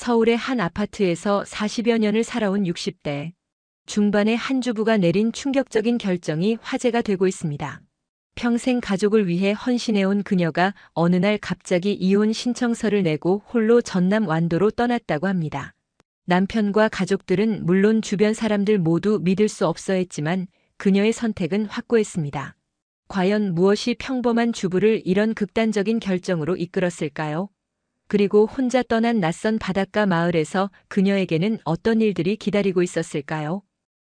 서울의 한 아파트에서 40여 년을 살아온 60대 중반의 한 주부가 내린 충격적인 결정이 화제가 되고 있습니다. 평생 가족을 위해 헌신해온 그녀가 어느 날 갑자기 이혼 신청서를 내고 홀로 전남 완도로 떠났다고 합니다. 남편과 가족들은 물론 주변 사람들 모두 믿을 수 없어 했지만 그녀의 선택은 확고했습니다. 과연 무엇이 평범한 주부를 이런 극단적인 결정으로 이끌었을까요? 그리고 혼자 떠난 낯선 바닷가 마을에서 그녀에게는 어떤 일들이 기다리고 있었을까요?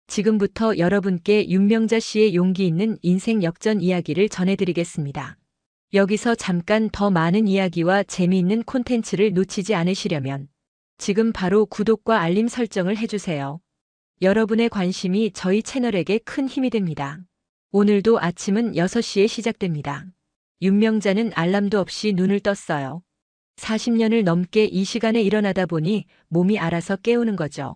지금부터 여러분께 윤명자 씨의 용기 있는 인생 역전 이야기를 전해드리겠습니다. 여기서 잠깐 더 많은 이야기와 재미있는 콘텐츠를 놓치지 않으시려면 지금 바로 구독과 알림 설정을 해주세요. 여러분의 관심이 저희 채널에게 큰 힘이 됩니다. 오늘도 아침은 6시에 시작됩니다. 윤명자는 알람도 없이 눈을 떴어요. 40년을 넘게 이 시간에 일어나다 보니 몸이 알아서 깨우는 거죠.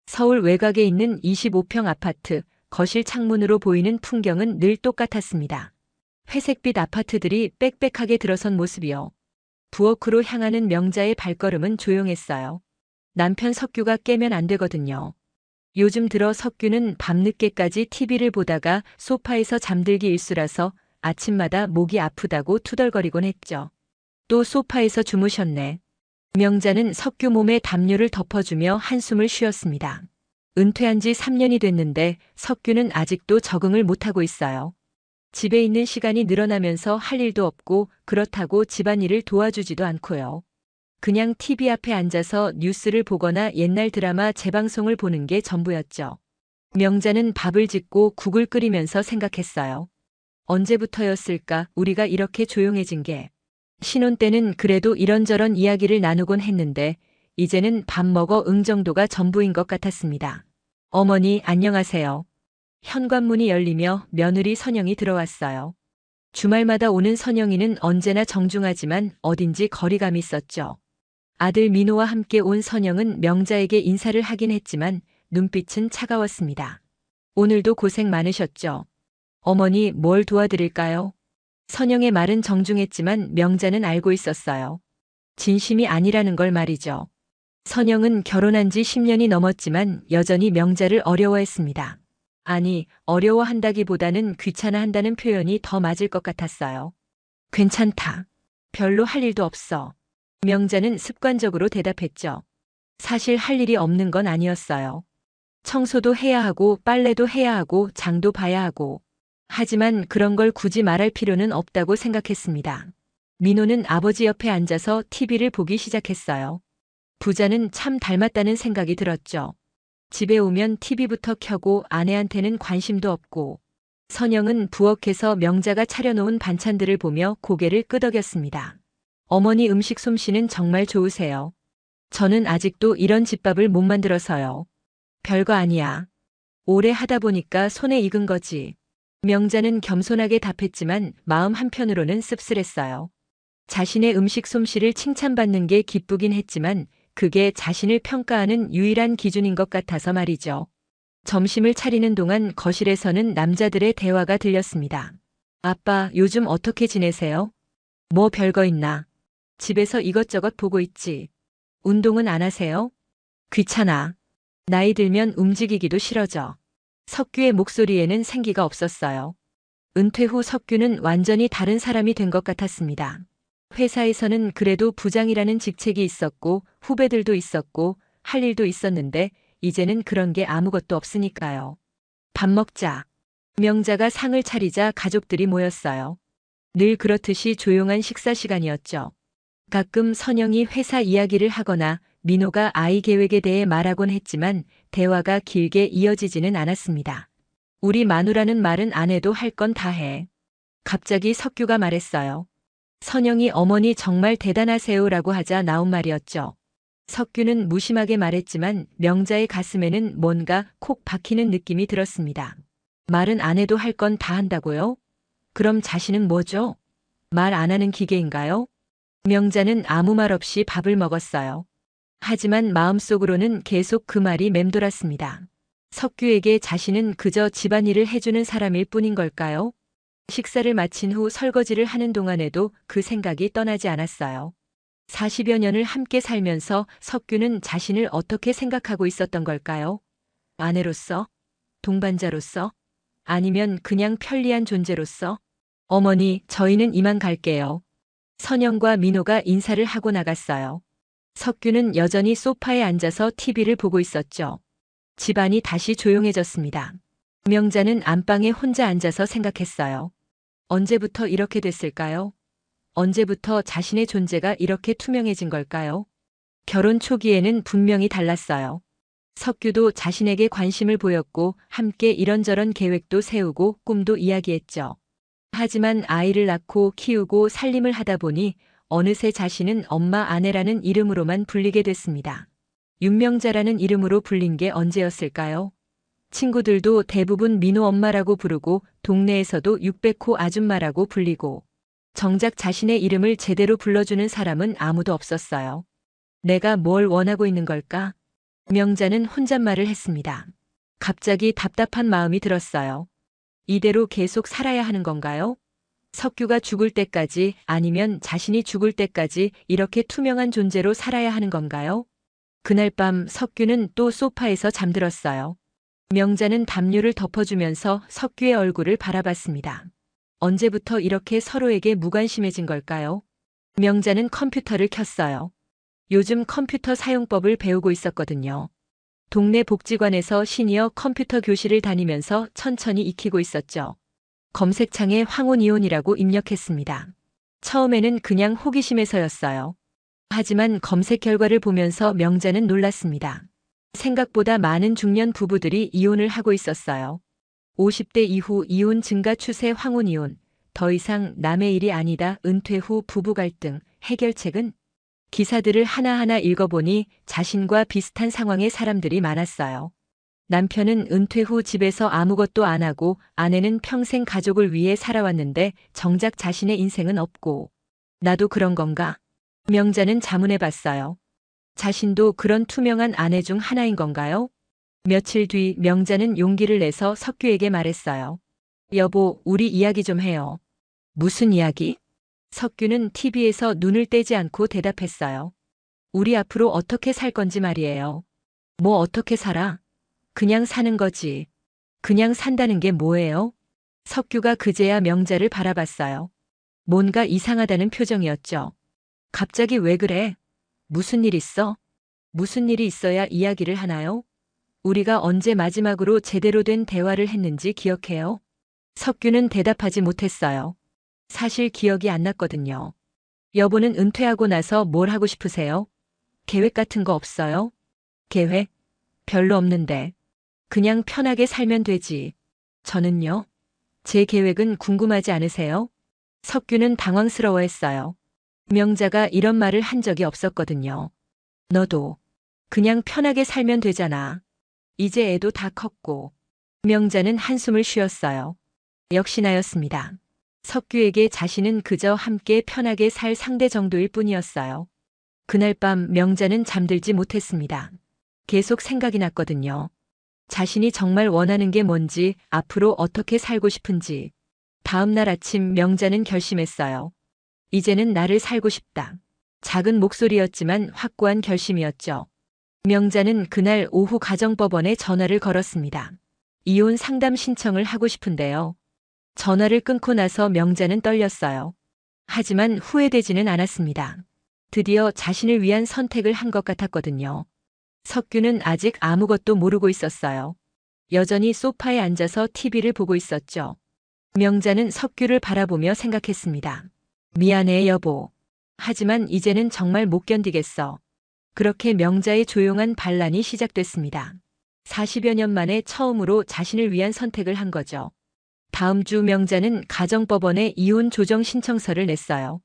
서울 외곽에 있는 25평 아파트, 거실 창문으로 보이는 풍경은 늘 똑같았습니다. 회색빛 아파트들이 빽빽하게 들어선 모습이요. 부엌으로 향하는 명자의 발걸음은 조용했어요. 남편 석규가 깨면 안 되거든요. 요즘 들어 석규는 밤늦게까지 TV를 보다가 소파에서 잠들기 일쑤라서 아침마다 목이 아프다고 투덜거리곤 했죠. 또 소파에서 주무셨네. 명자는 석규 몸에 담요를 덮어주며 한숨을 쉬었습니다. 은퇴한 지 3년이 됐는데 석규는 아직도 적응을 못하고 있어요. 집에 있는 시간이 늘어나면서 할 일도 없고 그렇다고 집안일을 도와주지도 않고요. 그냥 TV 앞에 앉아서 뉴스를 보거나 옛날 드라마 재방송을 보는 게 전부였죠. 명자는 밥을 짓고 국을 끓이면서 생각했어요. 언제부터였을까 우리가 이렇게 조용해진 게. 신혼 때는 그래도 이런저런 이야기를 나누곤 했는데 이제는 밥 먹어 응 정도가 전부인 것 같았습니다. 어머니 안녕하세요. 현관문이 열리며 며느리 선영이 들어왔어요. 주말마다 오는 선영이는 언제나 정중하지만 어딘지 거리감이 있었죠. 아들 민호와 함께 온 선영은 명자에게 인사를 하긴 했지만 눈빛은 차가웠습니다. 오늘도 고생 많으셨죠? 어머니 뭘 도와드릴까요? 선영의 말은 정중했지만 명자는 알고 있었어요. 진심이 아니라는 걸 말이죠. 선영은 결혼한 지 10년이 넘었지만 여전히 명자를 어려워했습니다. 아니, 어려워한다기보다는 귀찮아한다는 표현이 더 맞을 것 같았어요. 괜찮다. 별로 할 일도 없어. 명자는 습관적으로 대답했죠. 사실 할 일이 없는 건 아니었어요. 청소도 해야 하고 빨래도 해야 하고 장도 봐야 하고. 하지만 그런 걸 굳이 말할 필요는 없다고 생각했습니다. 민호는 아버지 옆에 앉아서 TV를 보기 시작했어요. 부자는 참 닮았다는 생각이 들었죠. 집에 오면 TV부터 켜고 아내한테는 관심도 없고. 선영은 부엌에서 명자가 차려놓은 반찬들을 보며 고개를 끄덕였습니다. 어머니 음식 솜씨는 정말 좋으세요. 저는 아직도 이런 집밥을 못 만들어서요. 별거 아니야. 오래 하다 보니까 손에 익은 거지. 명자는 겸손하게 답했지만 마음 한편으로는 씁쓸했어요. 자신의 음식 솜씨를 칭찬받는 게 기쁘긴 했지만 그게 자신을 평가하는 유일한 기준인 것 같아서 말이죠. 점심을 차리는 동안 거실에서는 남자들의 대화가 들렸습니다. 아빠, 요즘 어떻게 지내세요? 뭐 별거 있나? 집에서 이것저것 보고 있지. 운동은 안 하세요? 귀찮아. 나이 들면 움직이기도 싫어져. 석규의 목소리에는 생기가 없었어요. 은퇴 후 석규는 완전히 다른 사람이 된 것 같았습니다. 회사에서는 그래도 부장이라는 직책이 있었고 후배들도 있었고 할 일도 있었는데 이제는 그런 게 아무것도 없으니까요. 밥 먹자. 명자가 상을 차리자 가족들이 모였어요. 늘 그렇듯이 조용한 식사 시간이었죠. 가끔 선영이 회사 이야기를 하거나 민호가 아이 계획에 대해 말하곤 했지만 대화가 길게 이어지지는 않았습니다. 우리 마누라는 말은 안 해도 할 건 다 해. 갑자기 석규가 말했어요. 선영이 어머니 정말 대단하세요라고 하자 나온 말이었죠. 석규는 무심하게 말했지만 명자의 가슴에는 뭔가 콕 박히는 느낌이 들었습니다. 말은 안 해도 할 건 다 한다고요? 그럼 자신은 뭐죠? 말 안 하는 기계인가요? 명자는 아무 말 없이 밥을 먹었어요. 하지만 마음속으로는 계속 그 말이 맴돌았습니다. 석규에게 자신은 그저 집안일을 해주는 사람일 뿐인 걸까요? 식사를 마친 후 설거지를 하는 동안에도 그 생각이 떠나지 않았어요. 40여 년을 함께 살면서 석규는 자신을 어떻게 생각하고 있었던 걸까요? 아내로서? 동반자로서? 아니면 그냥 편리한 존재로서? 어머니, 저희는 이만 갈게요. 선영과 민호가 인사를 하고 나갔어요. 석규는 여전히 소파에 앉아서 TV를 보고 있었죠. 집안이 다시 조용해졌습니다. 명자는 안방에 혼자 앉아서 생각했어요. 언제부터 이렇게 됐을까요? 언제부터 자신의 존재가 이렇게 투명해진 걸까요? 결혼 초기에는 분명히 달랐어요. 석규도 자신에게 관심을 보였고 함께 이런저런 계획도 세우고 꿈도 이야기했죠. 하지만 아이를 낳고 키우고 살림을 하다 보니 어느새 자신은 엄마 아내라는 이름으로만 불리게 됐습니다. 윤명자라는 이름으로 불린 게 언제였을까요? 친구들도 대부분 민호 엄마라고 부르고 동네에서도 600호 아줌마라고 불리고 정작 자신의 이름을 제대로 불러주는 사람은 아무도 없었어요. 내가 뭘 원하고 있는 걸까? 명자는 혼잣말을 했습니다. 갑자기 답답한 마음이 들었어요. 이대로 계속 살아야 하는 건가요? 석규가 죽을 때까지 아니면 자신이 죽을 때까지 이렇게 투명한 존재로 살아야 하는 건가요? 그날 밤 석규는 또 소파에서 잠들었어요. 명자는 담요를 덮어주면서 석규의 얼굴을 바라봤습니다. 언제부터 이렇게 서로에게 무관심해진 걸까요? 명자는 컴퓨터를 켰어요. 요즘 컴퓨터 사용법을 배우고 있었거든요. 동네 복지관에서 시니어 컴퓨터 교실을 다니면서 천천히 익히고 있었죠. 검색창에 황혼이혼이라고 입력했습니다. 처음에는 그냥 호기심에서였어요. 하지만 검색 결과를 보면서 명자는 놀랐습니다. 생각보다 많은 중년 부부들이 이혼을 하고 있었어요. 50대 이후 이혼 증가 추세 황혼이혼, 더 이상 남의 일이 아니다 은퇴 후 부부 갈등, 해결책은? 기사들을 하나하나 읽어보니 자신과 비슷한 상황의 사람들이 많았어요. 남편은 은퇴 후 집에서 아무것도 안 하고 아내는 평생 가족을 위해 살아왔는데 정작 자신의 인생은 없고 나도 그런 건가? 명자는 자문해봤어요. 자신도 그런 투명한 아내 중 하나인 건가요? 며칠 뒤 명자는 용기를 내서 석규에게 말했어요. 여보, 우리 이야기 좀 해요. 무슨 이야기? 석규는 TV에서 눈을 떼지 않고 대답했어요. 우리 앞으로 어떻게 살 건지 말이에요. 뭐 어떻게 살아? 그냥 사는 거지. 그냥 산다는 게 뭐예요? 석규가 그제야 명자를 바라봤어요. 뭔가 이상하다는 표정이었죠. 갑자기 왜 그래? 무슨 일 있어? 무슨 일이 있어야 이야기를 하나요? 우리가 언제 마지막으로 제대로 된 대화를 했는지 기억해요? 석규는 대답하지 못했어요. 사실 기억이 안 났거든요. 여보는 은퇴하고 나서 뭘 하고 싶으세요? 계획 같은 거 없어요? 계획? 별로 없는데. 그냥 편하게 살면 되지. 저는요? 제 계획은 궁금하지 않으세요? 석규는 당황스러워했어요. 명자가 이런 말을 한 적이 없었거든요. 너도 그냥 편하게 살면 되잖아. 이제 애도 다 컸고. 명자는 한숨을 쉬었어요. 역시나였습니다. 석규에게 자신은 그저 함께 편하게 살 상대 정도일 뿐이었어요. 그날 밤 명자는 잠들지 못했습니다. 계속 생각이 났거든요. 자신이 정말 원하는 게 뭔지, 앞으로 어떻게 살고 싶은지. 다음 날 아침 명자는 결심했어요. 이제는 나를 살고 싶다. 작은 목소리였지만 확고한 결심이었죠. 명자는 그날 오후 가정법원에 전화를 걸었습니다. 이혼 상담 신청을 하고 싶은데요. 전화를 끊고 나서 명자는 떨렸어요. 하지만 후회되지는 않았습니다. 드디어 자신을 위한 선택을 한 것 같았거든요. 석규는 아직 아무것도 모르고 있었어요. 여전히 소파에 앉아서 TV를 보고 있었죠. 명자는 석규를 바라보며 생각했습니다. 미안해, 여보. 하지만 이제는 정말 못 견디겠어. 그렇게 명자의 조용한 반란이 시작됐습니다. 40여 년 만에 처음으로 자신을 위한 선택을 한 거죠. 다음 주 명자는 가정법원에 이혼 조정 신청서를 냈어요.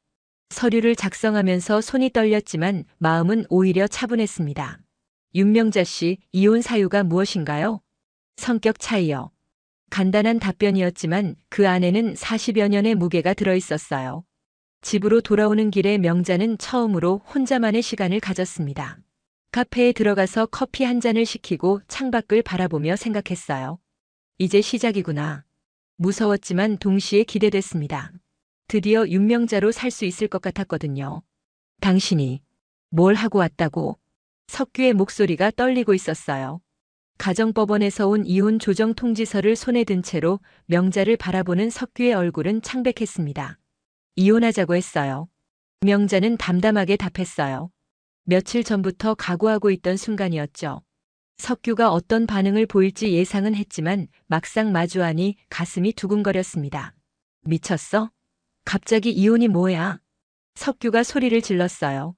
서류를 작성하면서 손이 떨렸지만 마음은 오히려 차분했습니다. 윤명자 씨, 이혼 사유가 무엇인가요? 성격 차이요. 간단한 답변이었지만 그 안에는 40여 년의 무게가 들어있었어요. 집으로 돌아오는 길에 명자는 처음으로 혼자만의 시간을 가졌습니다. 카페에 들어가서 커피 한 잔을 시키고 창밖을 바라보며 생각했어요. 이제 시작이구나. 무서웠지만 동시에 기대됐습니다. 드디어 윤명자로 살 수 있을 것 같았거든요. 당신이 뭘 하고 왔다고? 석규의 목소리가 떨리고 있었어요. 가정법원에서 온 이혼 조정 통지서를 손에 든 채로 명자를 바라보는 석규의 얼굴은 창백했습니다. 이혼하자고 했어요. 명자는 담담하게 답했어요. 며칠 전부터 각오하고 있던 순간이었죠. 석규가 어떤 반응을 보일지 예상은 했지만 막상 마주하니 가슴이 두근거렸습니다. 미쳤어? 갑자기 이혼이 뭐야? 석규가 소리를 질렀어요.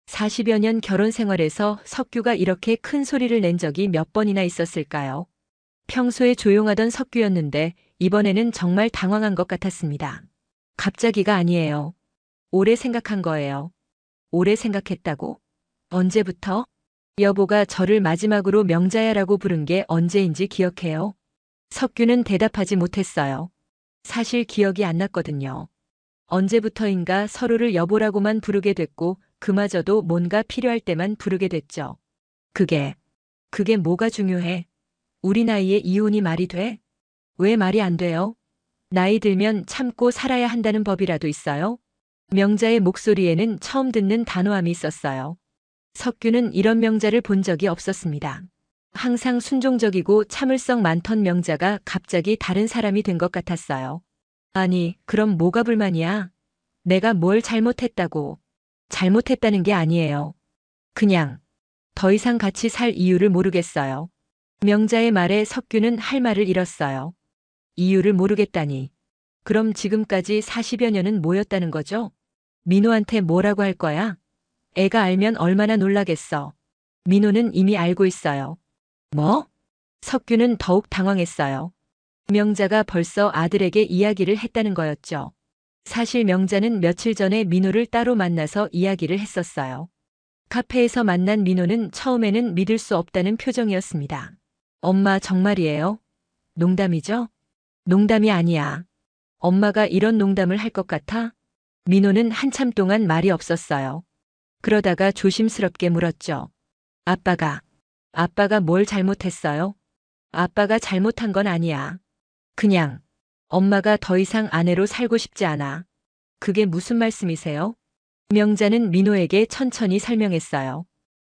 40여 년 결혼 생활에서 석규가 이렇게 큰 소리를 낸 적이 몇 번이나 있었을까요? 평소에 조용하던 석규였는데 이번에는 정말 당황한 것 같았습니다. 갑자기가 아니에요. 오래 생각한 거예요. 오래 생각했다고? 언제부터? 여보가 저를 마지막으로 명자야라고 부른 게 언제인지 기억해요? 석규는 대답하지 못했어요. 사실 기억이 안 났거든요. 언제부터인가 서로를 여보라고만 부르게 됐고 그마저도 뭔가 필요할 때만 부르게 됐죠. 그게 뭐가 중요해? 우리 나이에 이혼이 말이 돼? 왜 말이 안 돼요? 나이 들면 참고 살아야 한다는 법이라도 있어요? 명자의 목소리에는 처음 듣는 단호함이 있었어요. 석규는 이런 명자를 본 적이 없었습니다. 항상 순종적이고 참을성 많던 명자가 갑자기 다른 사람이 된 것 같았어요. 아니, 그럼 뭐가 불만이야? 내가 뭘 잘못했다고? 잘못했다는 게 아니에요. 그냥 더 이상 같이 살 이유를 모르겠어요. 명자의 말에 석규는 할 말을 잃었어요. 이유를 모르겠다니. 그럼 지금까지 40여 년은 뭐였다는 거죠? 민호한테 뭐라고 할 거야? 애가 알면 얼마나 놀라겠어. 민호는 이미 알고 있어요. 뭐? 석규는 더욱 당황했어요. 명자가 벌써 아들에게 이야기를 했다는 거였죠. 사실 명자는 며칠 전에 민호를 따로 만나서 이야기를 했었어요. 카페에서 만난 민호는 처음에는 믿을 수 없다는 표정이었습니다. 엄마 정말이에요? 농담이죠? 농담이 아니야. 엄마가 이런 농담을 할 것 같아? 민호는 한참 동안 말이 없었어요. 그러다가 조심스럽게 물었죠. 아빠가 뭘 잘못했어요? 아빠가 잘못한 건 아니야. 그냥 엄마가 더 이상 아내로 살고 싶지 않아. 그게 무슨 말씀이세요? 명자는 민호에게 천천히 설명했어요.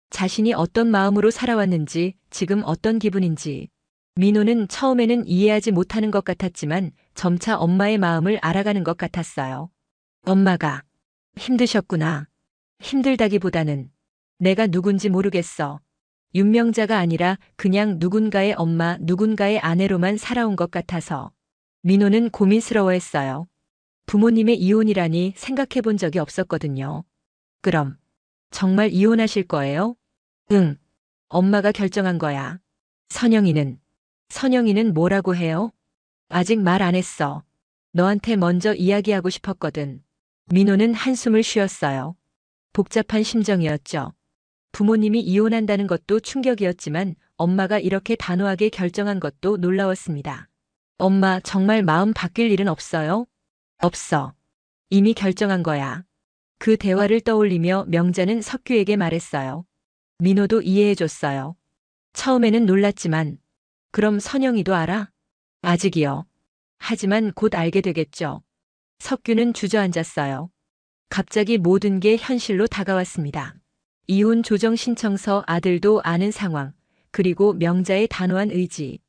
자신이 어떤 마음으로 살아왔는지, 지금 어떤 기분인지. 민호는 처음에는 이해하지 못하는 것 같았지만 점차 엄마의 마음을 알아가는 것 같았어요. 엄마가 힘드셨구나. 힘들다기보다는 내가 누군지 모르겠어. 윤명자가 아니라 그냥 누군가의 엄마, 누군가의 아내로만 살아온 것 같아서. 민호는 고민스러워했어요. 부모님의 이혼이라니 생각해 본 적이 없었거든요. 그럼 정말 이혼하실 거예요? 응. 엄마가 결정한 거야. 선영이는 뭐라고 해요? 아직 말 안 했어. 너한테 먼저 이야기하고 싶었거든. 민호는 한숨을 쉬었어요. 복잡한 심정이었죠. 부모님이 이혼한다는 것도 충격이었지만 엄마가 이렇게 단호하게 결정한 것도 놀라웠습니다. 엄마 정말 마음 바뀔 일은 없어요? 없어. 이미 결정한 거야. 그 대화를 떠올리며 명자는 석규에게 말했어요. 민호도 이해해줬어요. 처음에는 놀랐지만 그럼 선영이도 알아? 아직이요. 하지만 곧 알게 되겠죠. 석규는 주저앉았어요. 갑자기 모든 게 현실로 다가왔습니다. 이혼 조정 신청서, 아들도 아는 상황, 그리고 명자의 단호한 의지.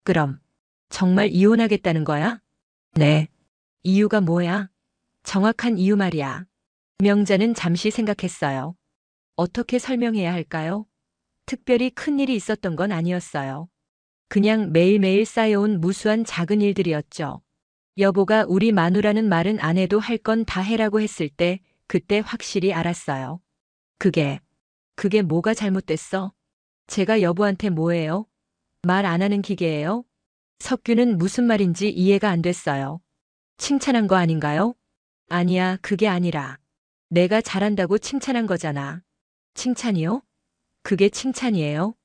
그럼 정말 이혼하겠다는 거야? 네. 이유가 뭐야? 정확한 이유 말이야. 명자는 잠시 생각했어요. 어떻게 설명해야 할까요? 특별히 큰 일이 있었던 건 아니었어요. 그냥 매일매일 쌓여온 무수한 작은 일들이었죠. 여보가 우리 마누라는 말은 안 해도 할 건 다 해라고 했을 때 그때 확실히 알았어요. 그게 뭐가 잘못됐어? 제가 여보한테 뭐예요? 말 안 하는 기계예요? 석규는 무슨 말인지 이해가 안 됐어요. 칭찬한 거 아닌가요? 아니야, 그게 아니라. 내가 잘한다고 칭찬한 거잖아. 칭찬이요? 그게 칭찬이에요?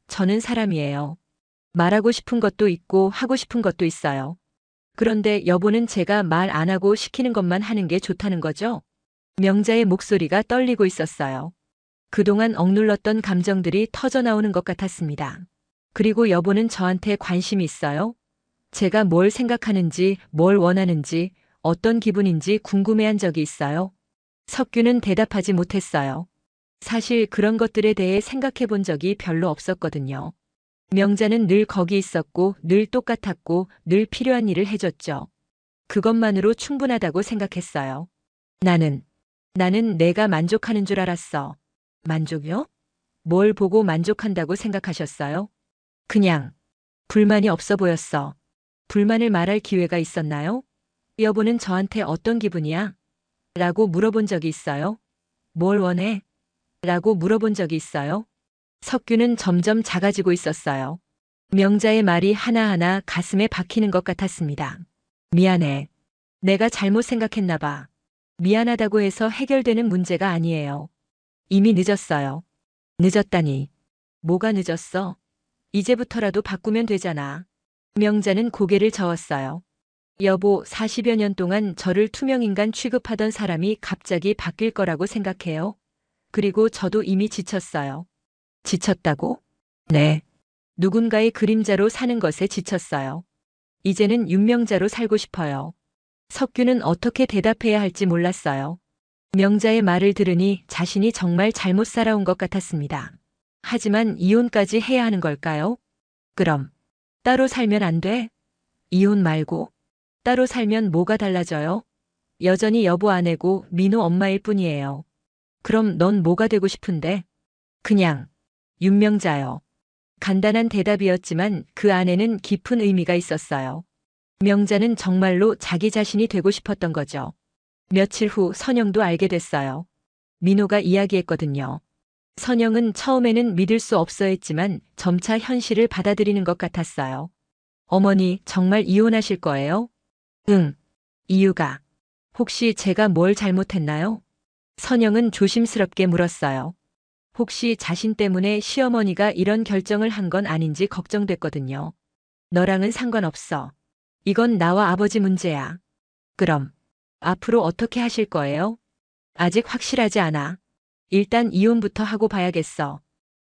저는 사람이에요. 말하고 싶은 것도 있고 하고 싶은 것도 있어요. 그런데 여보는 제가 말 안 하고 시키는 것만 하는 게 좋다는 거죠? 명자의 목소리가 떨리고 있었어요. 그동안 억눌렀던 감정들이 터져나오는 것 같았습니다. 그리고 여보는 저한테 관심이 있어요? 제가 뭘 생각하는지, 뭘 원하는지, 어떤 기분인지 궁금해한 적이 있어요? 석규는 대답하지 못했어요. 사실 그런 것들에 대해 생각해 본 적이 별로 없었거든요. 명자는 늘 거기 있었고, 늘 똑같았고, 늘 필요한 일을 해줬죠. 그것만으로 충분하다고 생각했어요. 나는 내가 만족하는 줄 알았어. 만족이요? 뭘 보고 만족한다고 생각하셨어요? 그냥 불만이 없어 보였어. 불만을 말할 기회가 있었나요? 여보는 저한테 어떤 기분이야? 라고 물어본 적이 있어요? 뭘 원해? 라고 물어본 적이 있어요? 석규는 점점 작아지고 있었어요. 명자의 말이 하나하나 가슴에 박히는 것 같았습니다. 미안해. 내가 잘못 생각했나 봐. 미안하다고 해서 해결되는 문제가 아니에요. 이미 늦었어요. 늦었다니. 뭐가 늦었어? 이제부터라도 바꾸면 되잖아. 명자는 고개를 저었어요. 여보, 40여 년 동안 저를 투명인간 취급하던 사람이 갑자기 바뀔 거라고 생각해요. 그리고 저도 이미 지쳤어요. 지쳤다고? 네. 누군가의 그림자로 사는 것에 지쳤어요. 이제는 윤명자로 살고 싶어요. 석규는 어떻게 대답해야 할지 몰랐어요. 명자의 말을 들으니 자신이 정말 잘못 살아온 것 같았습니다. 하지만 이혼까지 해야 하는 걸까요? 그럼 따로 살면 안 돼? 이혼 말고 따로 살면 뭐가 달라져요? 여전히 여보 아내고 민호 엄마일 뿐이에요. 그럼 넌 뭐가 되고 싶은데? 그냥 윤명자요. 간단한 대답이었지만 그 안에는 깊은 의미가 있었어요. 명자는 정말로 자기 자신이 되고 싶었던 거죠. 며칠 후 선영도 알게 됐어요. 민호가 이야기했거든요. 선영은 처음에는 믿을 수 없어 했지만 점차 현실을 받아들이는 것 같았어요. 어머니, 정말 이혼하실 거예요? 응. 이유가? 혹시 제가 뭘 잘못했나요? 선영은 조심스럽게 물었어요. 혹시 자신 때문에 시어머니가 이런 결정을 한 건 아닌지 걱정됐거든요. 너랑은 상관없어. 이건 나와 아버지 문제야. 그럼 앞으로 어떻게 하실 거예요? 아직 확실하지 않아. 일단 이혼부터 하고 봐야겠어.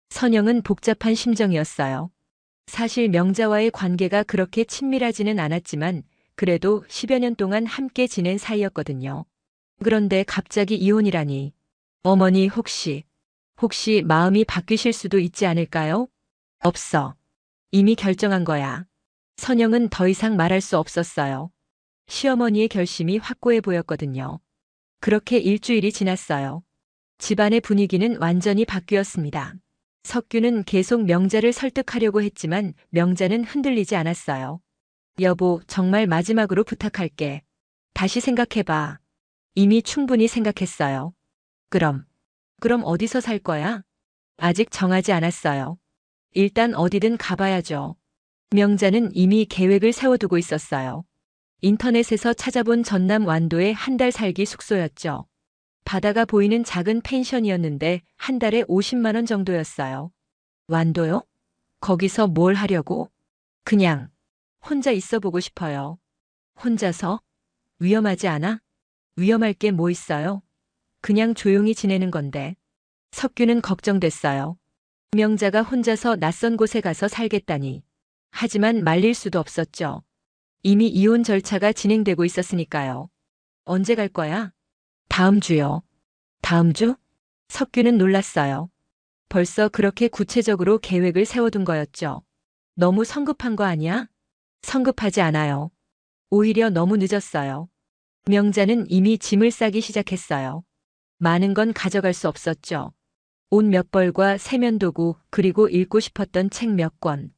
선영은 복잡한 심정이었어요. 사실 명자와의 관계가 그렇게 친밀하지는 않았지만 그래도 10여 년 동안 함께 지낸 사이였거든요. 그런데 갑자기 이혼이라니. 어머니 혹시 마음이 바뀌실 수도 있지 않을까요? 없어. 이미 결정한 거야. 선영은 더 이상 말할 수 없었어요. 시어머니의 결심이 확고해 보였거든요. 그렇게 일주일이 지났어요. 집안의 분위기는 완전히 바뀌었습니다. 석규는 계속 명자를 설득하려고 했지만 명자는 흔들리지 않았어요. 여보, 정말 마지막으로 부탁할게. 다시 생각해봐. 이미 충분히 생각했어요. 그럼 어디서 살 거야? 아직 정하지 않았어요. 일단 어디든 가봐야죠. 명자는 이미 계획을 세워두고 있었어요. 인터넷에서 찾아본 전남 완도의 한 달 살기 숙소였죠. 바다가 보이는 작은 펜션이었는데 한 달에 50만 원 정도였어요. 완도요? 거기서 뭘 하려고? 그냥 혼자 있어 보고 싶어요. 혼자서? 위험하지 않아? 위험할 게 뭐 있어요? 그냥 조용히 지내는 건데. 석규는 걱정됐어요. 명자가 혼자서 낯선 곳에 가서 살겠다니. 하지만 말릴 수도 없었죠. 이미 이혼 절차가 진행되고 있었으니까요. 언제 갈 거야? 다음 주요. 다음 주? 석규는 놀랐어요. 벌써 그렇게 구체적으로 계획을 세워둔 거였죠. 너무 성급한 거 아니야? 성급하지 않아요. 오히려 너무 늦었어요. 명자는 이미 짐을 싸기 시작했어요. 많은 건 가져갈 수 없었죠. 옷 몇 벌과 세면도구 그리고 읽고 싶었던 책 몇 권.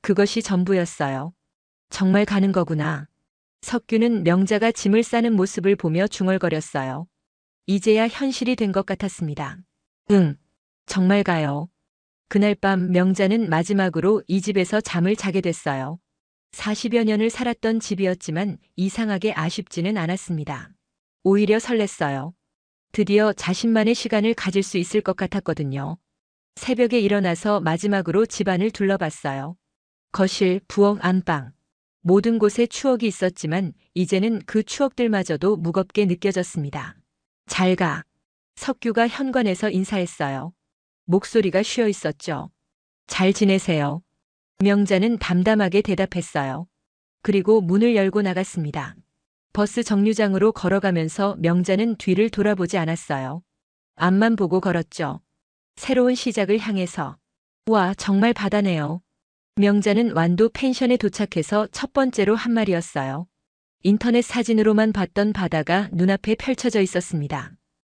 그것이 전부였어요. 정말 가는 거구나. 석규는 명자가 짐을 싸는 모습을 보며 중얼거렸어요. 이제야 현실이 된 것 같았습니다. 응, 정말 가요. 그날 밤 명자는 마지막으로 이 집에서 잠을 자게 됐어요. 40여 년을 살았던 집이었지만 이상하게 아쉽지는 않았습니다. 오히려 설렜어요. 드디어 자신만의 시간을 가질 수 있을 것 같았거든요. 새벽에 일어나서 마지막으로 집안을 둘러봤어요. 거실, 부엌, 안방. 모든 곳에 추억이 있었지만 이제는 그 추억들마저도 무겁게 느껴졌습니다. 잘 가. 석규가 현관에서 인사했어요. 목소리가 쉬어 있었죠. 잘 지내세요. 명자는 담담하게 대답했어요. 그리고 문을 열고 나갔습니다. 버스 정류장으로 걸어가면서 명자는 뒤를 돌아보지 않았어요. 앞만 보고 걸었죠. 새로운 시작을 향해서. 와, 정말 바다네요. 명자는 완도 펜션에 도착해서 첫 번째로 한 말이었어요. 인터넷 사진으로만 봤던 바다가 눈앞에 펼쳐져 있었습니다.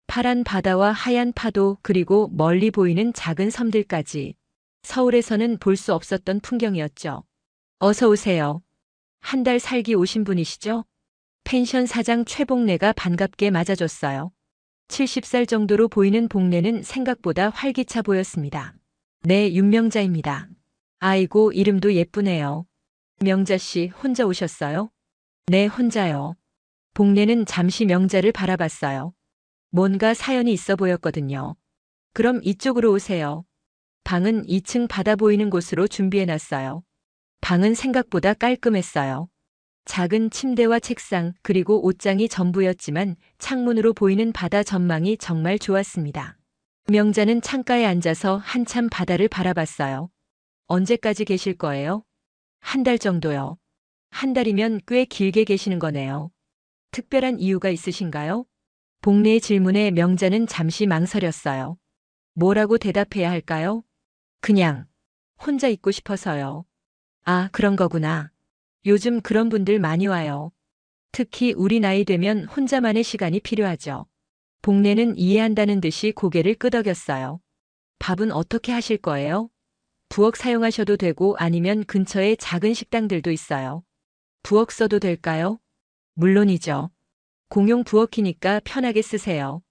파란 바다와 하얀 파도 그리고 멀리 보이는 작은 섬들까지. 서울에서는 볼 수 없었던 풍경이었죠. 어서 오세요. 한 달 살기 오신 분이시죠? 펜션 사장 최복래가 반갑게 맞아줬어요. 70살 정도로 보이는 복래는 생각보다 활기차 보였습니다. 네, 윤명자입니다. 아이고, 이름도 예쁘네요. 명자 씨, 혼자 오셨어요? 네, 혼자요. 복래는 잠시 명자를 바라봤어요. 뭔가 사연이 있어 보였거든요. 그럼 이쪽으로 오세요. 방은 2층 바다 보이는 곳으로 준비해놨어요. 방은 생각보다 깔끔했어요. 작은 침대와 책상 그리고 옷장이 전부였지만 창문으로 보이는 바다 전망이 정말 좋았습니다. 명자는 창가에 앉아서 한참 바다를 바라봤어요. 언제까지 계실 거예요? 한 달 정도요. 한 달이면 꽤 길게 계시는 거네요. 특별한 이유가 있으신가요? 복래의 질문에 명자는 잠시 망설였어요. 뭐라고 대답해야 할까요? 그냥 혼자 있고 싶어서요. 아, 그런 거구나. 요즘 그런 분들 많이 와요. 특히 우리 나이 되면 혼자만의 시간이 필요하죠. 복래는 이해한다는 듯이 고개를 끄덕였어요. 밥은 어떻게 하실 거예요? 부엌 사용하셔도 되고 아니면 근처에 작은 식당들도 있어요. 부엌 써도 될까요? 물론이죠. 공용 부엌이니까 편하게 쓰세요.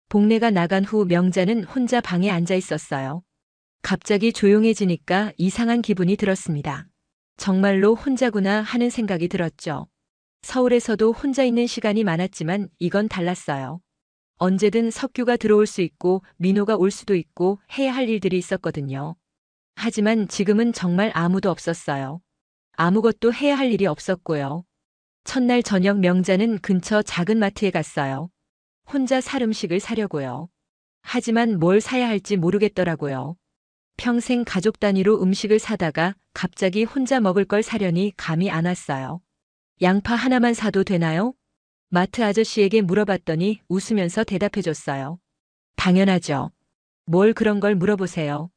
복래가 나간 후 명자는 혼자 방에 앉아 있었어요. 갑자기 조용해지니까 이상한 기분이 들었습니다. 정말로 혼자구나 하는 생각이 들었죠. 서울에서도 혼자 있는 시간이 많았지만 이건 달랐어요. 언제든 석규가 들어올 수 있고 민호가 올 수도 있고 해야 할 일들이 있었거든요. 하지만 지금은 정말 아무도 없었어요. 아무것도 해야 할 일이 없었고요. 첫날 저녁 명자는 근처 작은 마트에 갔어요. 혼자 살 음식을 사려고요. 하지만 뭘 사야 할지 모르겠더라고요. 평생 가족 단위로 음식을 사다가 갑자기 혼자 먹을 걸 사려니 감이 안 왔어요. 양파 하나만 사도 되나요? 마트 아저씨에게 물어봤더니 웃으면서 대답해줬어요. 당연하죠. 뭘 그런 걸 물어보세요.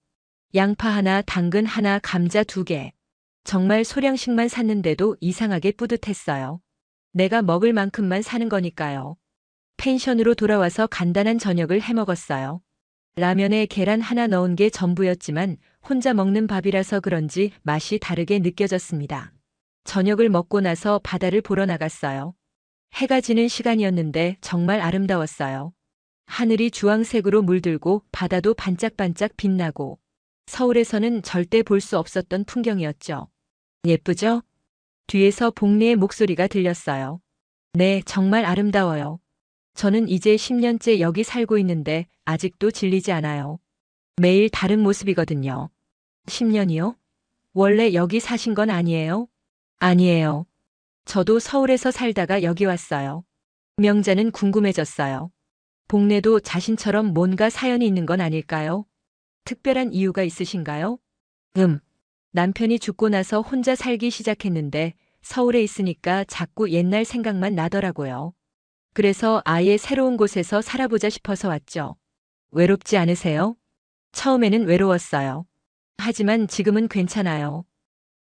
양파 하나, 당근 하나, 감자 2개. 정말 소량씩만 샀는데도 이상하게 뿌듯했어요. 내가 먹을 만큼만 사는 거니까요. 펜션으로 돌아와서 간단한 저녁을 해 먹었어요. 라면에 계란 하나 넣은 게 전부였지만 혼자 먹는 밥이라서 그런지 맛이 다르게 느껴졌습니다. 저녁을 먹고 나서 바다를 보러 나갔어요. 해가 지는 시간이었는데 정말 아름다웠어요. 하늘이 주황색으로 물들고 바다도 반짝반짝 빛나고 서울에서는 절대 볼 수 없었던 풍경이었죠. 예쁘죠? 뒤에서 복래의 목소리가 들렸어요. 네, 정말 아름다워요. 저는 이제 10년째 여기 살고 있는데 아직도 질리지 않아요. 매일 다른 모습이거든요. 10년이요? 원래 여기 사신 건 아니에요? 아니에요. 저도 서울에서 살다가 여기 왔어요. 명자는 궁금해졌어요. 복래도 자신처럼 뭔가 사연이 있는 건 아닐까요? 특별한 이유가 있으신가요? 남편이 죽고 나서 혼자 살기 시작했는데 서울에 있으니까 자꾸 옛날 생각만 나더라고요. 그래서 아예 새로운 곳에서 살아보자 싶어서 왔죠. 외롭지 않으세요? 처음에는 외로웠어요. 하지만 지금은 괜찮아요.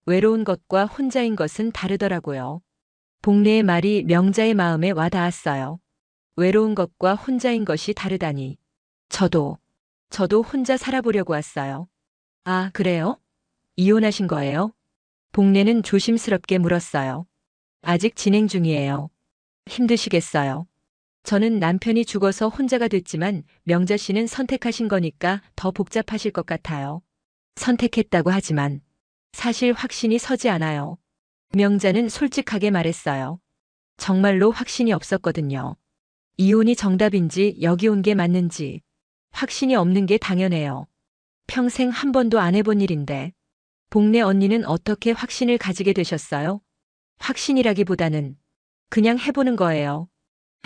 외로운 것과 혼자인 것은 다르더라고요. 복래의 말이 명자의 마음에 와닿았어요. 외로운 것과 혼자인 것이 다르다니. 저도 혼자 살아보려고 왔어요. 아, 그래요? 이혼하신 거예요? 복래는 조심스럽게 물었어요. 아직 진행 중이에요. 힘드시겠어요. 저는 남편이 죽어서 혼자가 됐지만 명자 씨는 선택하신 거니까 더 복잡하실 것 같아요. 선택했다고 하지만 사실 확신이 서지 않아요. 명자는 솔직하게 말했어요. 정말로 확신이 없었거든요. 이혼이 정답인지 여기 온 게 맞는지 확신이 없는 게 당연해요. 평생 한 번도 안 해본 일인데. 복래 언니는 어떻게 확신을 가지게 되셨어요? 확신이라기보다는 그냥 해보는 거예요.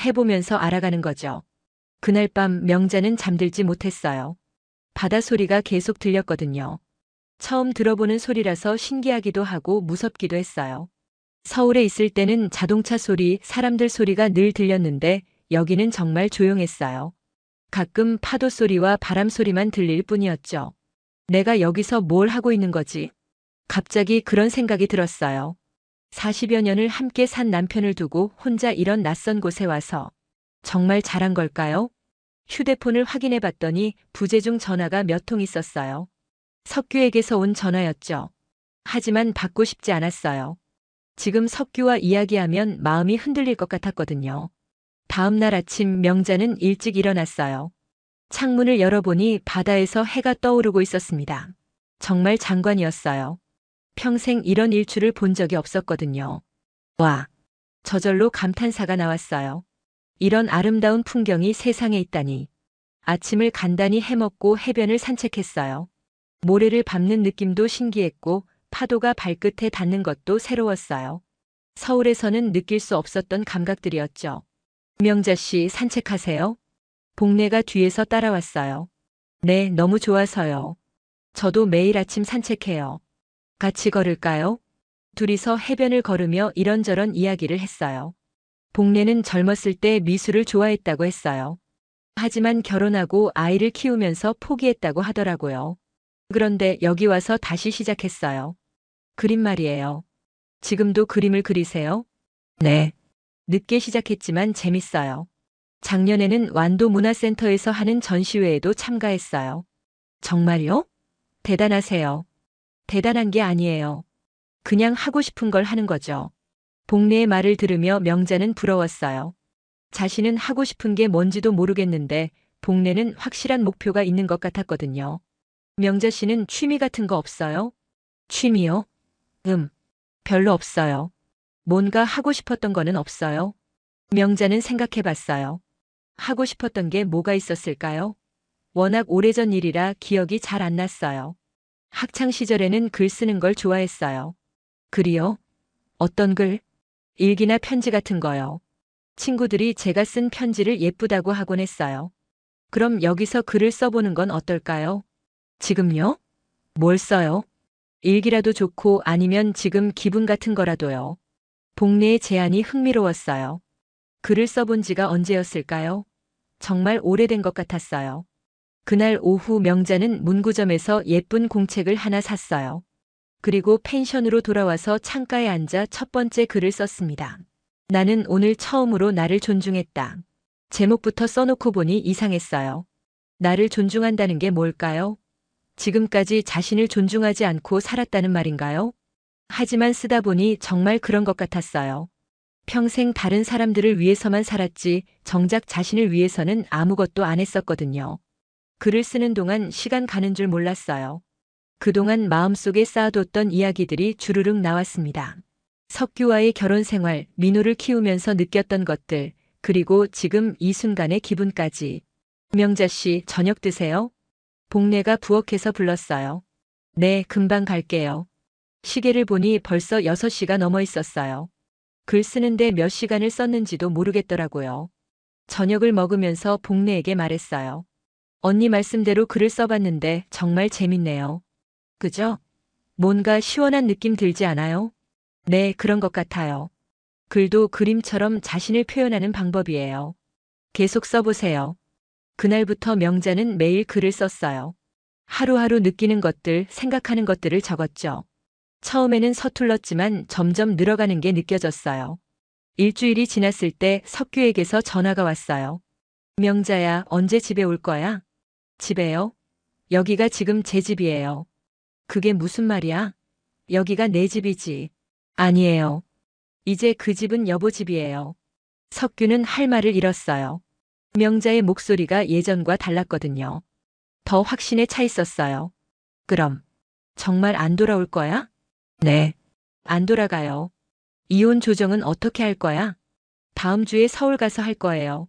해보면서 알아가는 거죠. 그날 밤 명자는 잠들지 못했어요. 바다 소리가 계속 들렸거든요. 처음 들어보는 소리라서 신기하기도 하고 무섭기도 했어요. 서울에 있을 때는 자동차 소리, 사람들 소리가 늘 들렸는데 여기는 정말 조용했어요. 가끔 파도 소리와 바람 소리만 들릴 뿐이었죠. 내가 여기서 뭘 하고 있는 거지? 갑자기 그런 생각이 들었어요. 40여 년을 함께 산 남편을 두고 혼자 이런 낯선 곳에 와서 정말 잘한 걸까요? 휴대폰을 확인해 봤더니 부재중 전화가 몇 통 있었어요. 석규에게서 온 전화였죠. 하지만 받고 싶지 않았어요. 지금 석규와 이야기하면 마음이 흔들릴 것 같았거든요. 다음 날 아침 명자는 일찍 일어났어요. 창문을 열어보니 바다에서 해가 떠오르고 있었습니다. 정말 장관이었어요. 평생 이런 일출을 본 적이 없었거든요. 와, 저절로 감탄사가 나왔어요. 이런 아름다운 풍경이 세상에 있다니. 아침을 간단히 해먹고 해변을 산책했어요. 모래를 밟는 느낌도 신기했고 파도가 발끝에 닿는 것도 새로웠어요. 서울에서는 느낄 수 없었던 감각들이었죠. 명자 씨 산책하세요? 복례가 뒤에서 따라왔어요. 네, 너무 좋아서요. 저도 매일 아침 산책해요. 같이 걸을까요? 둘이서 해변을 걸으며 이런저런 이야기를 했어요. 복례는 젊었을 때 미술을 좋아했다고 했어요. 하지만 결혼하고 아이를 키우면서 포기했다고 하더라고요. 그런데 여기 와서 다시 시작했어요. 그림 말이에요. 지금도 그림을 그리세요? 네. 늦게 시작했지만 재밌어요. 작년에는 완도 문화센터에서 하는 전시회에도 참가했어요. 정말요? 대단하세요. 대단한 게 아니에요. 그냥 하고 싶은 걸 하는 거죠. 복례의 말을 들으며 명자는 부러웠어요. 자신은 하고 싶은 게 뭔지도 모르겠는데 복례는 확실한 목표가 있는 것 같았거든요. 명자 씨는 취미 같은 거 없어요? 취미요? 별로 없어요. 뭔가 하고 싶었던 거는 없어요? 명자는 생각해 봤어요. 하고 싶었던 게 뭐가 있었을까요? 워낙 오래전 일이라 기억이 잘 안 났어요. 학창 시절에는 글 쓰는 걸 좋아했어요. 글이요? 어떤 글? 일기나 편지 같은 거요. 친구들이 제가 쓴 편지를 예쁘다고 하곤 했어요. 그럼 여기서 글을 써보는 건 어떨까요? 지금요? 뭘 써요? 일기라도 좋고 아니면 지금 기분 같은 거라도요. 복례의 제안이 흥미로웠어요. 글을 써본 지가 언제였을까요? 정말 오래된 것 같았어요. 그날 오후 명자는 문구점에서 예쁜 공책을 하나 샀어요. 그리고 펜션으로 돌아와서 창가에 앉아 첫 번째 글을 썼습니다. 나는 오늘 처음으로 나를 존중했다. 제목부터 써놓고 보니 이상했어요. 나를 존중한다는 게 뭘까요? 지금까지 자신을 존중하지 않고 살았다는 말인가요? 하지만 쓰다 보니 정말 그런 것 같았어요. 평생 다른 사람들을 위해서만 살았지 정작 자신을 위해서는 아무것도 안 했었거든요. 글을 쓰는 동안 시간 가는 줄 몰랐어요. 그동안 마음속에 쌓아뒀던 이야기들이 주르륵 나왔습니다. 석규와의 결혼 생활, 민호를 키우면서 느꼈던 것들, 그리고 지금 이 순간의 기분까지. 명자 씨, 저녁 드세요? 복례가 부엌에서 불렀어요. 네, 금방 갈게요. 시계를 보니 벌써 6시가 넘어 있었어요. 글 쓰는데 몇 시간을 썼는지도 모르겠더라고요. 저녁을 먹으면서 복례에게 말했어요. 언니 말씀대로 글을 써봤는데 정말 재밌네요. 그죠? 뭔가 시원한 느낌 들지 않아요? 네, 그런 것 같아요. 글도 그림처럼 자신을 표현하는 방법이에요. 계속 써보세요. 그날부터 명자는 매일 글을 썼어요. 하루하루 느끼는 것들, 생각하는 것들을 적었죠. 처음에는 서툴렀지만 점점 늘어가는 게 느껴졌어요. 일주일이 지났을 때 석규에게서 전화가 왔어요. 명자야, 언제 집에 올 거야? 집에요? 여기가 지금 제 집이에요. 그게 무슨 말이야? 여기가 내 집이지. 아니에요. 이제 그 집은 여보 집이에요. 석규는 할 말을 잃었어요. 명자의 목소리가 예전과 달랐거든요. 더 확신에 차 있었어요. 그럼 정말 안 돌아올 거야? 네. 안 돌아가요. 이혼 조정은 어떻게 할 거야? 다음 주에 서울 가서 할 거예요.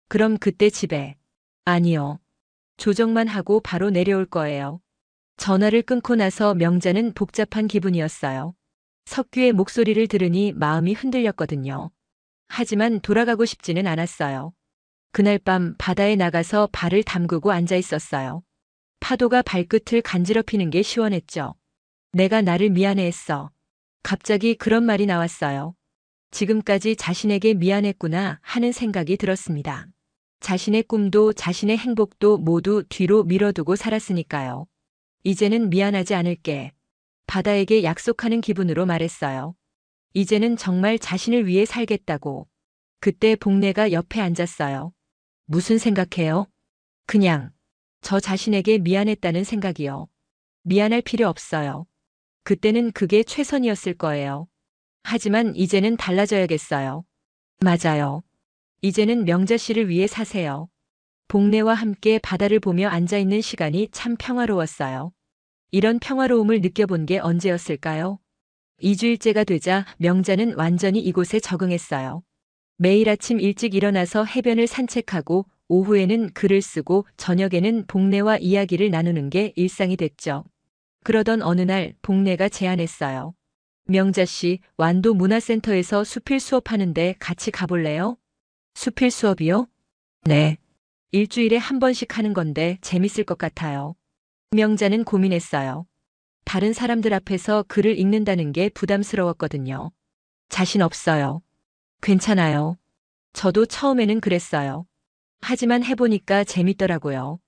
그럼 그때 집에. 아니요. 조정만 하고 바로 내려올 거예요. 전화를 끊고 나서 명자는 복잡한 기분이었어요. 석규의 목소리를 들으니 마음이 흔들렸거든요. 하지만 돌아가고 싶지는 않았어요. 그날 밤 바다에 나가서 발을 담그고 앉아 있었어요. 파도가 발끝을 간지럽히는 게 시원했죠. 내가 나를 미안해했어. 갑자기 그런 말이 나왔어요. 지금까지 자신에게 미안했구나 하는 생각이 들었습니다. 자신의 꿈도 자신의 행복도 모두 뒤로 밀어두고 살았으니까요. 이제는 미안하지 않을게. 바다에게 약속하는 기분으로 말했어요. 이제는 정말 자신을 위해 살겠다고. 그때 복례가 옆에 앉았어요. 무슨 생각해요? 그냥 저 자신에게 미안했다는 생각이요. 미안할 필요 없어요. 그때는 그게 최선이었을 거예요. 하지만 이제는 달라져야겠어요. 맞아요. 이제는 명자 씨를 위해 사세요. 복례와 함께 바다를 보며 앉아있는 시간이 참 평화로웠어요. 이런 평화로움을 느껴본 게 언제였을까요? 2주일째가 되자 명자는 완전히 이곳에 적응했어요. 매일 아침 일찍 일어나서 해변을 산책하고 오후에는 글을 쓰고 저녁에는 복례와 이야기를 나누는 게 일상이 됐죠. 그러던 어느 날 복례가 제안했어요. 명자 씨, 완도 문화센터에서 수필 수업하는데 같이 가볼래요? 수필 수업이요? 네. 일주일에 한 번씩 하는 건데 재밌을 것 같아요. 명자는 고민했어요. 다른 사람들 앞에서 글을 읽는다는 게 부담스러웠거든요. 자신 없어요. 괜찮아요. 저도 처음에는 그랬어요. 하지만 해보니까 재밌더라고요.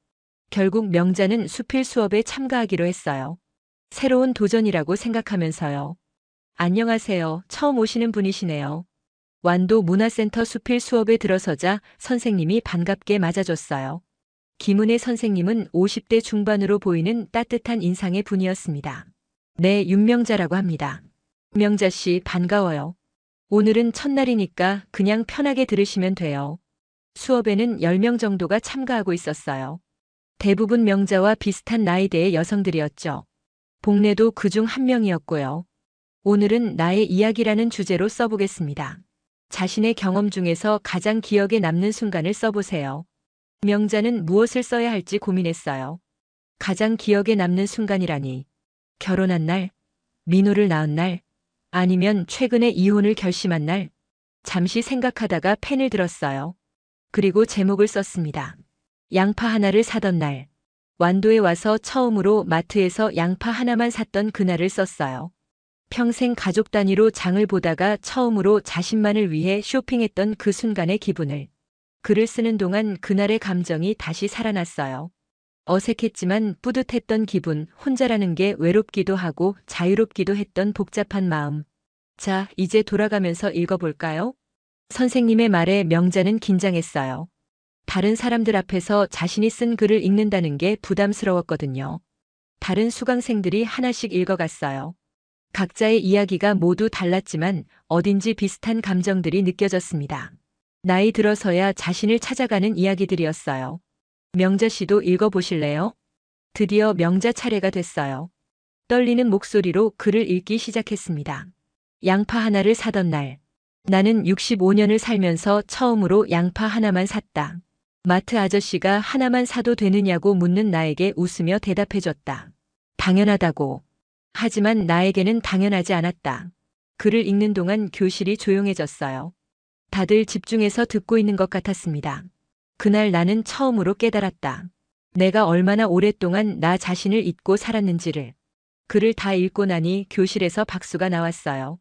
결국 명자는 수필 수업에 참가하기로 했어요. 새로운 도전이라고 생각하면서요. 안녕하세요. 처음 오시는 분이시네요. 완도 문화센터 수필 수업에 들어서자 선생님이 반갑게 맞아줬어요. 김은혜 선생님은 50대 중반으로 보이는 따뜻한 인상의 분이었습니다. 네, 윤명자라고 합니다. 명자 씨 반가워요. 오늘은 첫날이니까 그냥 편하게 들으시면 돼요. 수업에는 10명 정도가 참가하고 있었어요. 대부분 명자와 비슷한 나이대의 여성들이었죠. 복례도 그중 한 명이었고요. 오늘은 나의 이야기라는 주제로 써보겠습니다. 자신의 경험 중에서 가장 기억에 남는 순간을 써보세요. 명자는 무엇을 써야 할지 고민했어요. 가장 기억에 남는 순간이라니. 결혼한 날, 민호를 낳은 날, 아니면 최근에 이혼을 결심한 날. 잠시 생각하다가 펜을 들었어요. 그리고 제목을 썼습니다. 양파 하나를 사던 날. 완도에 와서 처음으로 마트에서 양파 하나만 샀던 그날을 썼어요. 평생 가족 단위로 장을 보다가 처음으로 자신만을 위해 쇼핑했던 그 순간의 기분을. 글을 쓰는 동안 그날의 감정이 다시 살아났어요. 어색했지만 뿌듯했던 기분, 혼자라는 게 외롭기도 하고 자유롭기도 했던 복잡한 마음. 자, 이제 돌아가면서 읽어볼까요? 선생님의 말에 명자는 긴장했어요. 다른 사람들 앞에서 자신이 쓴 글을 읽는다는 게 부담스러웠거든요. 다른 수강생들이 하나씩 읽어갔어요. 각자의 이야기가 모두 달랐지만 어딘지 비슷한 감정들이 느껴졌습니다. 나이 들어서야 자신을 찾아가는 이야기들이었어요. 명자 씨도 읽어보실래요? 드디어 명자 차례가 됐어요. 떨리는 목소리로 글을 읽기 시작했습니다. 양파 하나를 사던 날. 나는 65년을 살면서 처음으로 양파 하나만 샀다. 마트 아저씨가 하나만 사도 되느냐고 묻는 나에게 웃으며 대답해줬다. 당연하다고. 하지만 나에게는 당연하지 않았다. 글을 읽는 동안 교실이 조용해졌어요. 다들 집중해서 듣고 있는 것 같았습니다. 그날 나는 처음으로 깨달았다. 내가 얼마나 오랫동안 나 자신을 잊고 살았는지를. 글을 다 읽고 나니 교실에서 박수가 나왔어요.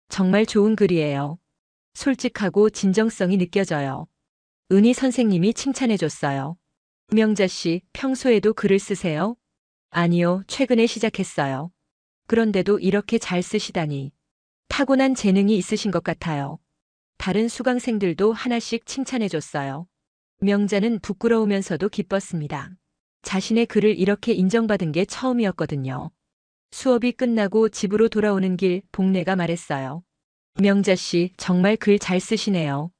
정말 좋은 글이에요. 솔직하고 진정성이 느껴져요. 은희 선생님이 칭찬해줬어요. 명자 씨, 평소에도 글을 쓰세요? 아니요, 최근에 시작했어요. 그런데도 이렇게 잘 쓰시다니. 타고난 재능이 있으신 것 같아요. 다른 수강생들도 하나씩 칭찬해줬어요. 명자는 부끄러우면서도 기뻤습니다. 자신의 글을 이렇게 인정받은 게 처음이었거든요. 수업이 끝나고 집으로 돌아오는 길 복례가 말했어요. 명자 씨, 정말 글 잘 쓰시네요.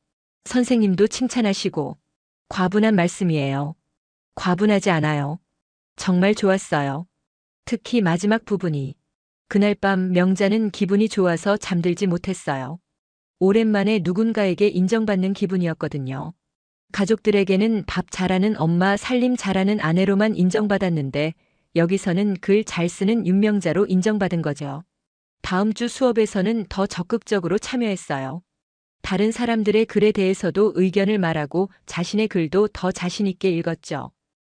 선생님도 칭찬하시고. 과분한 말씀이에요. 과분하지 않아요. 정말 좋았어요. 특히 마지막 부분이. 그날 밤 명자는 기분이 좋아서 잠들지 못했어요. 오랜만에 누군가에게 인정받는 기분이었거든요. 가족들에게는 밥 잘하는 엄마, 살림 잘하는 아내로만 인정받았는데 여기서는 글 잘 쓰는 윤명자로 인정받은 거죠. 다음 주 수업에서는 더 적극적으로 참여했어요. 다른 사람들의 글에 대해서도 의견을 말하고 자신의 글도 더 자신 있게 읽었죠.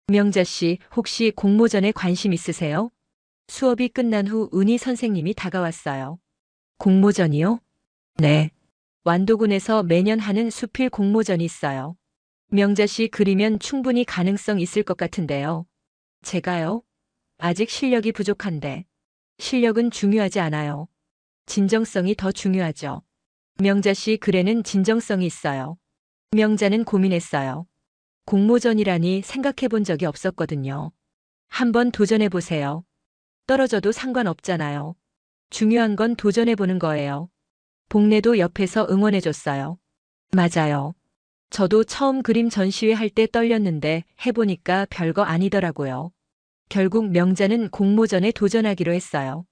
명자 씨, 혹시 공모전에 관심 있으세요? 수업이 끝난 후 은희 선생님이 다가왔어요. 공모전이요? 네. 완도군에서 매년 하는 수필 공모전이 있어요. 명자 씨 글이면 충분히 가능성 있을 것 같은데요. 제가요? 아직 실력이 부족한데. 실력은 중요하지 않아요. 진정성이 더 중요하죠. 명자 씨 글에는 진정성이 있어요. 명자는 고민했어요. 공모전이라니 생각해 본 적이 없었거든요. 한번 도전해 보세요. 떨어져도 상관없잖아요. 중요한 건 도전해 보는 거예요. 복례도 옆에서 응원해 줬어요. 맞아요. 저도 처음 그림 전시회 할 때 떨렸는데 해보니까 별거 아니더라고요. 결국 명자는 공모전에 도전하기로 했어요.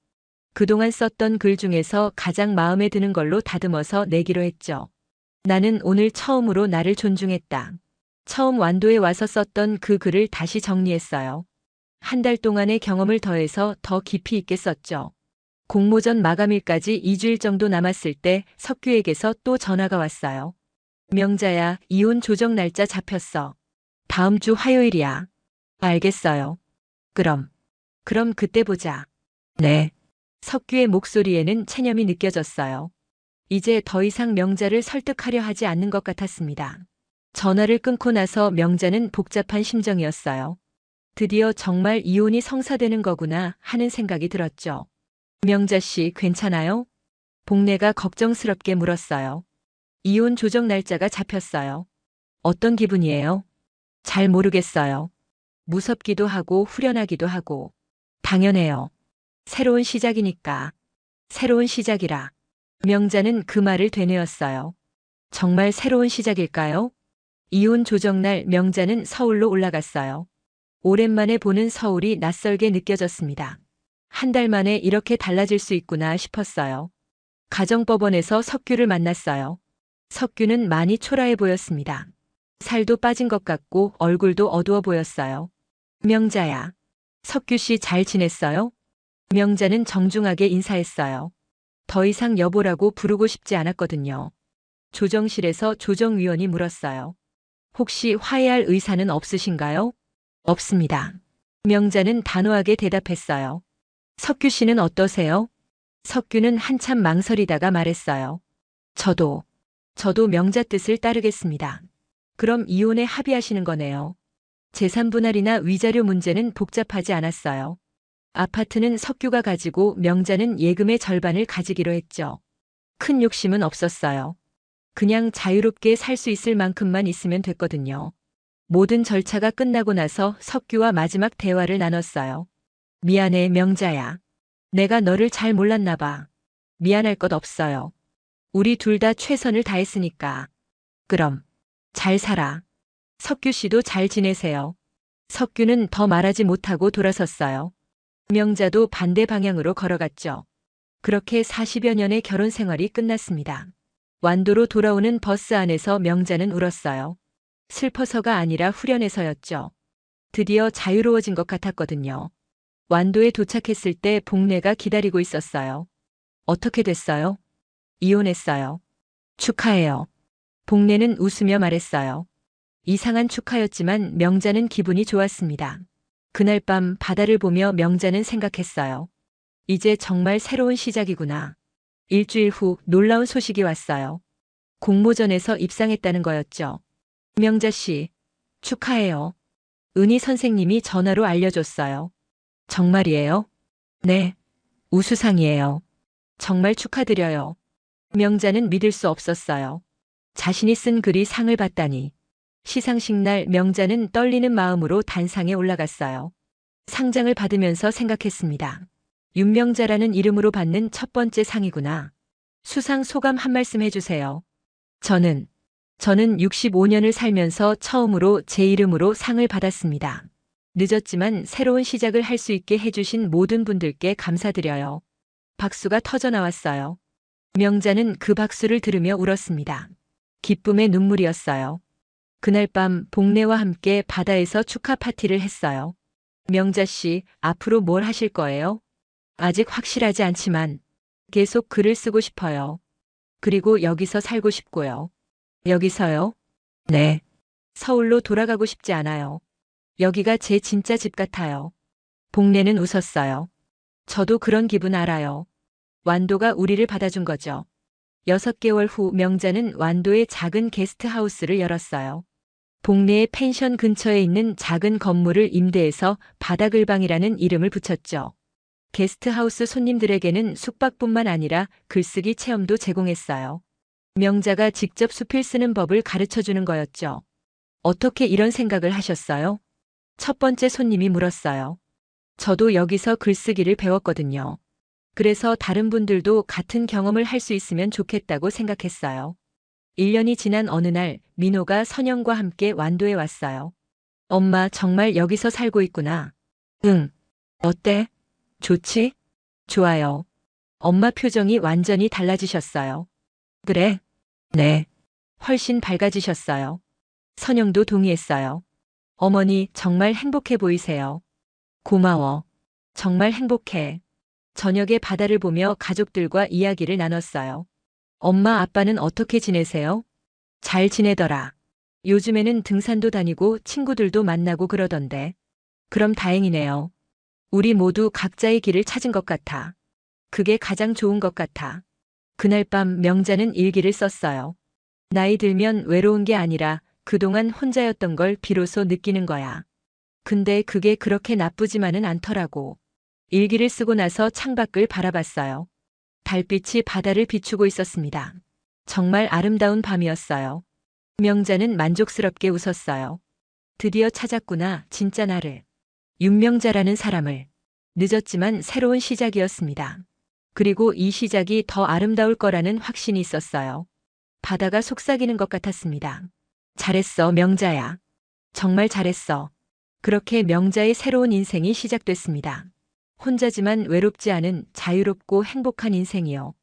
그동안 썼던 글 중에서 가장 마음에 드는 걸로 다듬어서 내기로 했죠. 나는 오늘 처음으로 나를 존중했다. 처음 완도에 와서 썼던 그 글을 다시 정리했어요. 한 달 동안의 경험을 더해서 더 깊이 있게 썼죠. 공모전 마감일까지 2주일 정도 남았을 때 석규에게서 또 전화가 왔어요. 명자야, 이혼 조정 날짜 잡혔어. 다음 주 화요일이야. 알겠어요. 그럼 그때 보자. 네. 석규의 목소리에는 체념이 느껴졌어요. 이제 더 이상 명자를 설득하려 하지 않는 것 같았습니다. 전화를 끊고 나서 명자는 복잡한 심정이었어요. 드디어 정말 이혼이 성사되는 거구나 하는 생각이 들었죠. 명자 씨, 괜찮아요? 복례가 걱정스럽게 물었어요. 이혼 조정 날짜가 잡혔어요. 어떤 기분이에요? 잘 모르겠어요. 무섭기도 하고 후련하기도 하고. 당연해요. 새로운 시작이니까. 새로운 시작이라. 명자는 그 말을 되뇌었어요. 정말 새로운 시작일까요? 이혼 조정날 명자는 서울로 올라갔어요. 오랜만에 보는 서울이 낯설게 느껴졌습니다. 한 달 만에 이렇게 달라질 수 있구나 싶었어요. 가정법원에서 석규를 만났어요. 석규는 많이 초라해 보였습니다. 살도 빠진 것 같고 얼굴도 어두워 보였어요. 명자야. 석규 씨 잘 지냈어요? 명자는 정중하게 인사했어요. 더 이상 여보라고 부르고 싶지 않았거든요. 조정실에서 조정위원이 물었어요. 혹시 화해할 의사는 없으신가요? 없습니다. 명자는 단호하게 대답했어요. 석규 씨는 어떠세요? 석규는 한참 망설이다가 말했어요. 저도 명자 뜻을 따르겠습니다. 그럼 이혼에 합의하시는 거네요. 재산 분할이나 위자료 문제는 복잡하지 않았어요. 아파트는 석규가 가지고 명자는 예금의 절반을 가지기로 했죠. 큰 욕심은 없었어요. 그냥 자유롭게 살 수 있을 만큼만 있으면 됐거든요. 모든 절차가 끝나고 나서 석규와 마지막 대화를 나눴어요. 미안해, 명자야. 내가 너를 잘 몰랐나 봐. 미안할 것 없어요. 우리 둘 다 최선을 다했으니까. 그럼 잘 살아. 석규 씨도 잘 지내세요. 석규는 더 말하지 못하고 돌아섰어요. 명자도 반대 방향으로 걸어갔죠. 그렇게 40여 년의 결혼 생활이 끝났습니다. 완도로 돌아오는 버스 안에서 명자는 울었어요. 슬퍼서가 아니라 후련해서였죠. 드디어 자유로워진 것 같았거든요. 완도에 도착했을 때 복례가 기다리고 있었어요. 어떻게 됐어요? 이혼했어요. 축하해요. 복례는 웃으며 말했어요. 이상한 축하였지만 명자는 기분이 좋았습니다. 그날 밤 바다를 보며 명자는 생각했어요. 이제 정말 새로운 시작이구나. 일주일 후 놀라운 소식이 왔어요. 공모전에서 입상했다는 거였죠. 명자 씨, 축하해요. 은희 선생님이 전화로 알려줬어요. 정말이에요? 네. 우수상이에요. 정말 축하드려요. 명자는 믿을 수 없었어요. 자신이 쓴 글이 상을 받다니. 시상식 날 명자는 떨리는 마음으로 단상에 올라갔어요. 상장을 받으면서 생각했습니다. 윤명자라는 이름으로 받는 첫 번째 상이구나. 수상 소감 한 말씀 해주세요. 저는 65년을 살면서 처음으로 제 이름으로 상을 받았습니다. 늦었지만 새로운 시작을 할 수 있게 해주신 모든 분들께 감사드려요. 박수가 터져 나왔어요. 명자는 그 박수를 들으며 울었습니다. 기쁨의 눈물이었어요. 그날 밤 복례와 함께 바다에서 축하 파티를 했어요. 명자 씨, 앞으로 뭘 하실 거예요? 아직 확실하지 않지만 계속 글을 쓰고 싶어요. 그리고 여기서 살고 싶고요. 여기서요? 네. 서울로 돌아가고 싶지 않아요. 여기가 제 진짜 집 같아요. 복례는 웃었어요. 저도 그런 기분 알아요. 완도가 우리를 받아준 거죠. 6개월 후 명자는 완도의 작은 게스트하우스를 열었어요. 동네의 펜션 근처에 있는 작은 건물을 임대해서 바다글방이라는 이름을 붙였죠. 게스트하우스 손님들에게는 숙박뿐만 아니라 글쓰기 체험도 제공했어요. 명자가 직접 수필 쓰는 법을 가르쳐 주는 거였죠. 어떻게 이런 생각을 하셨어요? 첫 번째 손님이 물었어요. 저도 여기서 글쓰기를 배웠거든요. 그래서 다른 분들도 같은 경험을 할 수 있으면 좋겠다고 생각했어요. 1년이 지난 어느 날 민호가 선영과 함께 완도에 왔어요. 엄마 정말 여기서 살고 있구나. 응. 어때? 좋지? 좋아요. 엄마 표정이 완전히 달라지셨어요. 그래? 네. 훨씬 밝아지셨어요. 선영도 동의했어요. 어머니 정말 행복해 보이세요. 고마워. 정말 행복해. 저녁에 바다를 보며 가족들과 이야기를 나눴어요. 엄마 아빠는 어떻게 지내세요? 잘 지내더라. 요즘에는 등산도 다니고 친구들도 만나고 그러던데. 그럼 다행이네요. 우리 모두 각자의 길을 찾은 것 같아. 그게 가장 좋은 것 같아. 그날 밤 명자는 일기를 썼어요. 나이 들면 외로운 게 아니라 그동안 혼자였던 걸 비로소 느끼는 거야. 근데 그게 그렇게 나쁘지만은 않더라고. 일기를 쓰고 나서 창밖을 바라봤어요. 달빛이 바다를 비추고 있었습니다. 정말 아름다운 밤이었어요. 명자는 만족스럽게 웃었어요. 드디어 찾았구나, 진짜 나를. 윤명자라는 사람을. 늦었지만 새로운 시작이었습니다. 그리고 이 시작이 더 아름다울 거라는 확신이 있었어요. 바다가 속삭이는 것 같았습니다. 잘했어, 명자야. 정말 잘했어. 그렇게 명자의 새로운 인생이 시작됐습니다. 혼자지만 외롭지 않은 자유롭고 행복한 인생이요.